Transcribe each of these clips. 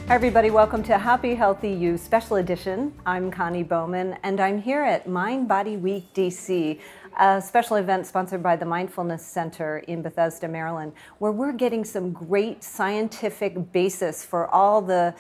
Hi everybody, welcome to Happy Healthy You Special Edition. I'm Connie Bowman and I'm here at Mind Body Week DC, a special event sponsored by the Mindfulness Center in Bethesda, Maryland, where we're getting some great scientific basis for all the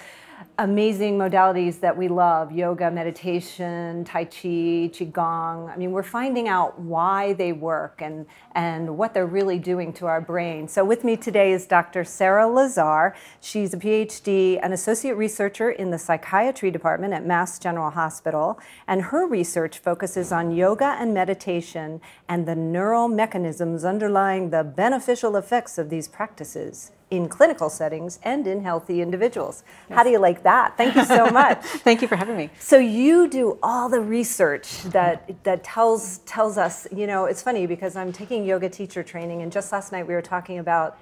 amazing modalities that we love: yoga, meditation, tai chi, qigong. I mean, we're finding out why they work and what they're really doing to our brain. So with me today is Dr. Sarah Lazar. She's a PhD, an associate researcher in the psychiatry department at Mass General Hospital, and her research focuses on yoga and meditation and the neural mechanisms underlying the beneficial effects of these practices in clinical settings and in healthy individuals. Yes. How do you like that? Thank you so much. Thank you for having me. So you do all the research that tells us, you know, it's funny because I'm taking yoga teacher training, and just last night we were talking about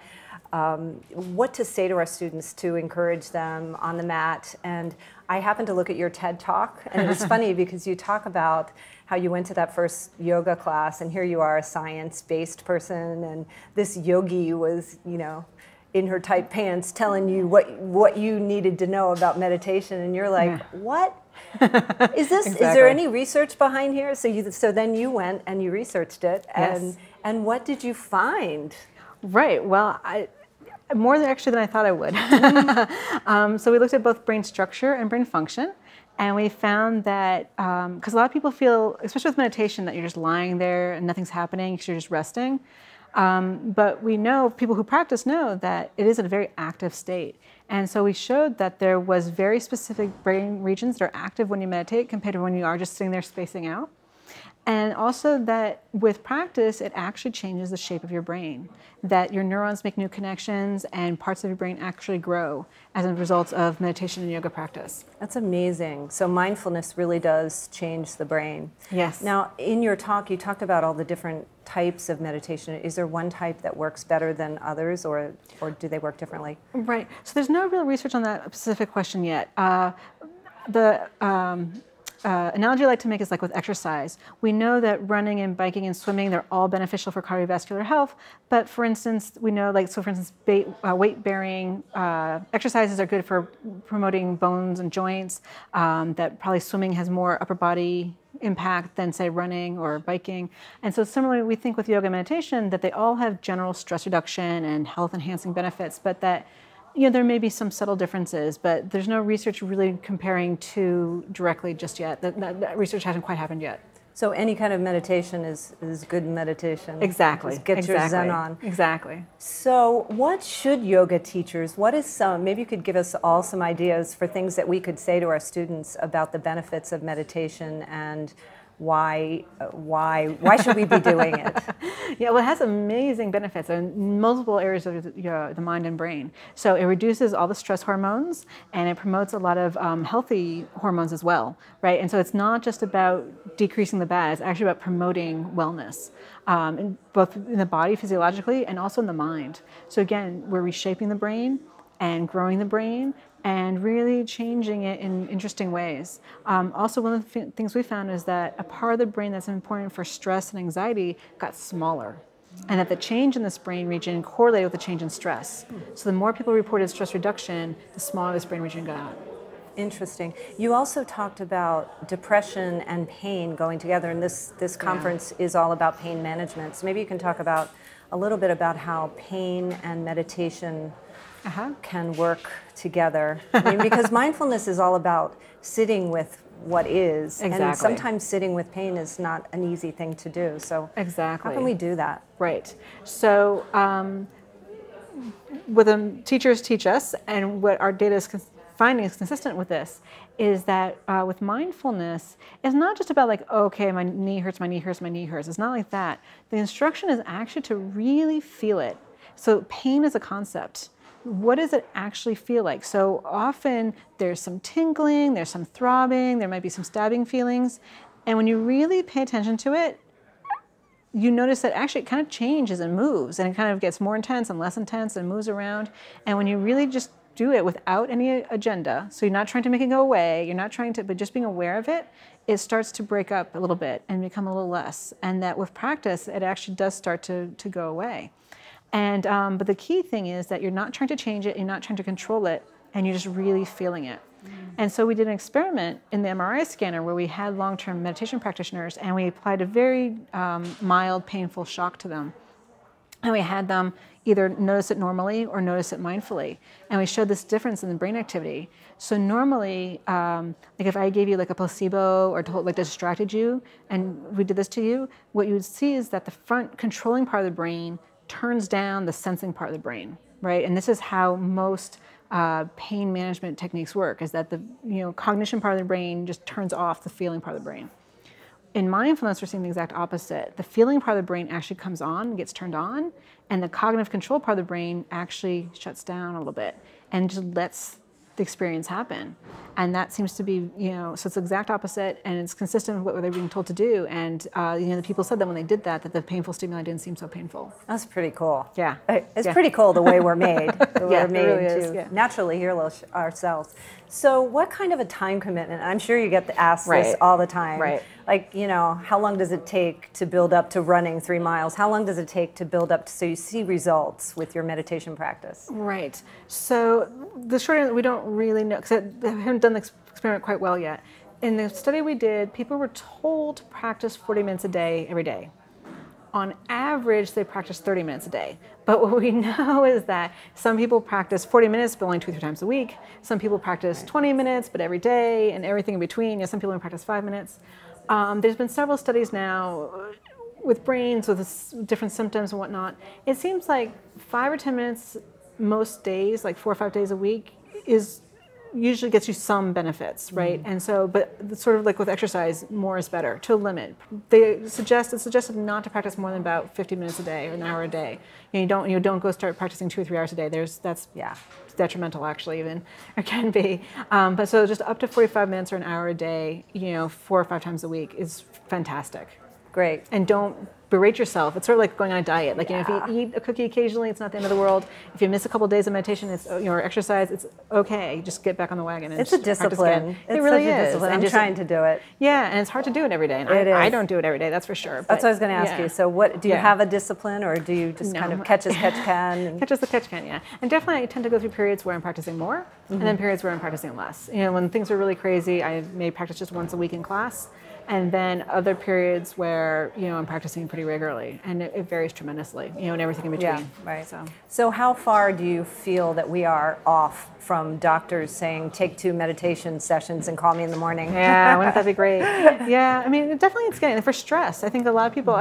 what to say to our students to encourage them on the mat. And I happened to look at your TED Talk, and it was funny because you talk about how you went to that first yoga class, and here you are, a science-based person, and this yogi was, you know, in her tight pants telling you what you needed to know about meditation, and you're like, what? Is this, Exactly. Is there any research behind here? So then you went and you researched it, and what did you find? Right, well, more than I thought I would. So we looked at both brain structure and brain function, and we found that, because a lot of people feel, especially with meditation, that you're just lying there and nothing's happening because you're just resting. But we know, people who practice know that it is a very active state. And so we showed that there was very specific brain regions that are active when you meditate compared to when you are just sitting there spacing out. And also that with practice, it actually changes the shape of your brain, that your neurons make new connections and parts of your brain actually grow as a result of meditation and yoga practice. That's amazing. So mindfulness really does change the brain. Yes. Now, in your talk, you talked about all the different types of meditation. Is there one type that works better than others, or do they work differently? Right. So there's no real research on that specific question yet. Analogy I like to make is like with exercise. We know that running and biking and swimming, they're all beneficial for cardiovascular health. But for instance, we know, like, so for instance, weight-bearing exercises are good for promoting bones and joints, that probably swimming has more upper body impact than, say, running or biking. And so similarly, we think with yoga and meditation that they all have general stress reduction and health-enhancing benefits, but that, you know, there may be some subtle differences, but there's no research really comparing two directly just yet. That research hasn't quite happened yet. So any kind of meditation is good meditation. Exactly. Just get your Zen on. Exactly. So what should yoga teachers, maybe you could give us all some ideas for things that we could say to our students about the benefits of meditation and why should we be doing it? Yeah, well, it has amazing benefits in multiple areas of the mind and brain. So it reduces all the stress hormones, and it promotes a lot of healthy hormones as well, right? And so it's not just about decreasing the bad, it's actually about promoting wellness, both in the body physiologically and also in the mind. So again, we're reshaping the brain and growing the brain and really changing it in interesting ways. Also, one of the things we found is that a part of the brain that's important for stress and anxiety got smaller, and that the change in this brain region correlated with the change in stress. So the more people reported stress reduction, the smaller this brain region got. Interesting. You also talked about depression and pain going together, and this conference is all about pain management. So maybe you can talk about a little bit about how pain and meditation can work together. I mean, because mindfulness is all about sitting with what is, and sometimes sitting with pain is not an easy thing to do. So how can we do that? Right. So what the teachers teach us, and what our data is finding is consistent with this, is that with mindfulness, it's not just about like, okay, my knee hurts, my knee hurts, my knee hurts. It's not like that. The instruction is actually to really feel it. So pain is a concept. What does it actually feel like? So often there's some tingling, there's some throbbing, there might be some stabbing feelings. And when you really pay attention to it, you notice that actually it kind of changes and moves, and it kind of gets more intense and less intense and moves around. And when you really just do it without any agenda, so you're not trying to make it go away, you're not trying to, but just being aware of it, it starts to break up a little bit and become a little less. And that with practice, it actually does start to go away. And but the key thing is that you're not trying to change it, you're not trying to control it, and you're just really feeling it. And so we did an experiment in the MRI scanner where we had long-term meditation practitioners, and we applied a very mild, painful shock to them. And we had them either notice it normally or notice it mindfully. And we showed this difference in the brain activity. So normally, like if I gave you like a placebo or like distracted you, and we did this to you, what you would see is that the front controlling part of the brain turns down the sensing part of the brain, right? And this is how most pain management techniques work, is that the cognition part of the brain just turns off the feeling part of the brain. In mindfulness, we're seeing the exact opposite. The feeling part of the brain actually comes on, gets turned on, and the cognitive control part of the brain actually shuts down a little bit and just lets the experience happen. And that seems to be, so it's the exact opposite, and it's consistent with what they're being told to do. And, the people said that when they did that the painful stimuli didn't seem so painful. That's pretty cool. Yeah. It's pretty cool the way we're made. We're made really to is, naturally heal ourselves. So what kind of a time commitment? I'm sure you get asked Right. this all the time. Right. Like, how long does it take to build up to running 3 miles? How long does it take to build up so you see results with your meditation practice? Right. So the short answer, we don't really know, because I haven't done the experiment quite well yet. In the study we did, people were told to practice 40 minutes a day every day. On average, they practice 30 minutes a day. But what we know is that some people practice 40 minutes, but only 2 or 3 times a week. Some people practice 20 minutes, but every day, and everything in between. Some people only practice 5 minutes. There's been several studies now with brains with different symptoms and whatnot. It seems like 5 or 10 minutes most days, like 4 or 5 days a week, usually gets you some benefits, right? And so, but sort of like with exercise, more is better to a limit. It's suggested not to practice more than about 50 minutes a day or an hour a day. You don't go start practicing 2 or 3 hours a day. That's detrimental, actually, even, or can be. But so just up to 45 minutes or an hour a day, 4 or 5 times a week is fantastic. Great. And don't berate yourself. It's sort of like going on a diet. Like, if you eat a cookie occasionally, it's not the end of the world. If you miss a couple of days of meditation, or exercise, it's okay. Just get back on the wagon. And it's a discipline. It really such a is. discipline. And I'm trying to do it. Yeah, and it's hard to do it every day. And I don't do it every day, that's for sure. That's what I was going to ask you. So what, do you have a discipline, or do you just kind of catch as catch can? Catch as the catch can, yeah. And definitely I tend to go through periods where I'm practicing more, and then periods where I'm practicing less. When things are really crazy, I may practice just once a week in class. And then other periods where, I'm practicing pretty regularly. And it varies tremendously, and everything in between. Yeah, right. So how far do you feel that we are off from doctors saying, take 2 meditation sessions and call me in the morning? Yeah, wouldn't that be great? Yeah, definitely it's getting, for stress. I think a lot of people,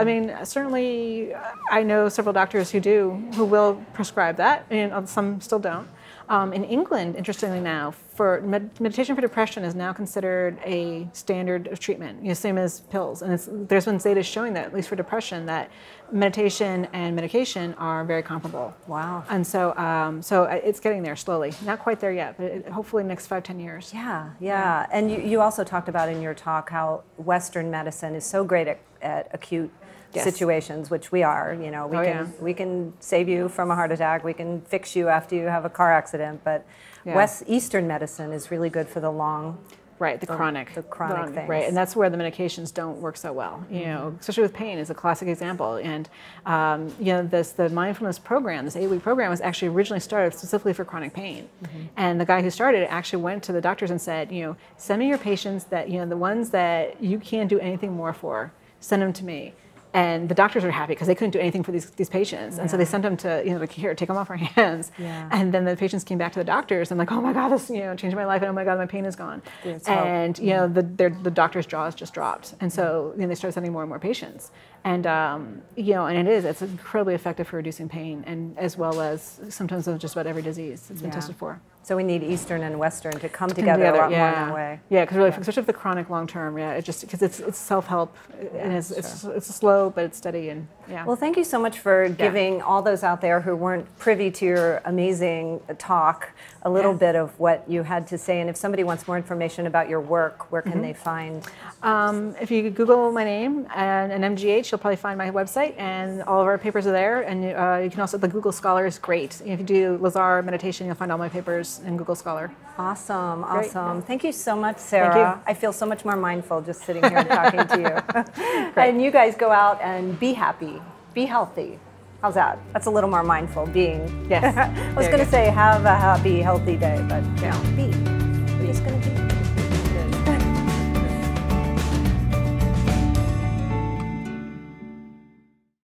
certainly I know several doctors who will prescribe that, and some still don't. In England, interestingly now, for meditation for depression is now considered a standard of treatment, same as pills. And there's been data showing that, at least for depression, that meditation and medication are very comparable. Wow. And so it's getting there slowly. Not quite there yet, but hopefully next 5-10 years. Yeah. And you also talked about in your talk how Western medicine is so great at acute situations, which we are. We can save you from a heart attack. We can fix you after you have a car accident. But Eastern medicine is really good for the long. Right, the chronic things. Right, and that's where the medications don't work so well. Especially with pain is a classic example. And the mindfulness program, this 8-week program, was actually originally started specifically for chronic pain. And the guy who started it actually went to the doctors and said, send me your patients that the ones that you can't do anything more for, send them to me. And the doctors were happy because they couldn't do anything for these patients. And so they sent them to, here, take them off our hands. And then the patients came back to the doctors and like, oh my God, this, changed my life. And oh my God, my pain is gone. And, the doctor's jaws just dropped. And so they started sending more and more patients. And, and it's incredibly effective for reducing pain, and as well as symptoms of just about every disease it's been tested for. So we need Eastern and Western to come together a lot more in that way. Yeah, because really, especially for the chronic long term, because it's self-help, and it's slow, but it's steady, and Well, thank you so much for giving all those out there who weren't privy to your amazing talk a little bit of what you had to say. And if somebody wants more information about your work, where can they find? If you Google my name and an MGH, you'll probably find my website, and all of our papers are there. And you can also, the Google Scholar is great. If you do Lazar meditation, you'll find all my papers in Google Scholar. Awesome. Great. Thank you so much, Sarah. Thank you. I feel so much more mindful just sitting here and talking to you. And you guys go out and be happy, be healthy. How's that? That's a little more mindful, being. Yes. I was going to say have a happy, healthy day, but be. We're just going to be.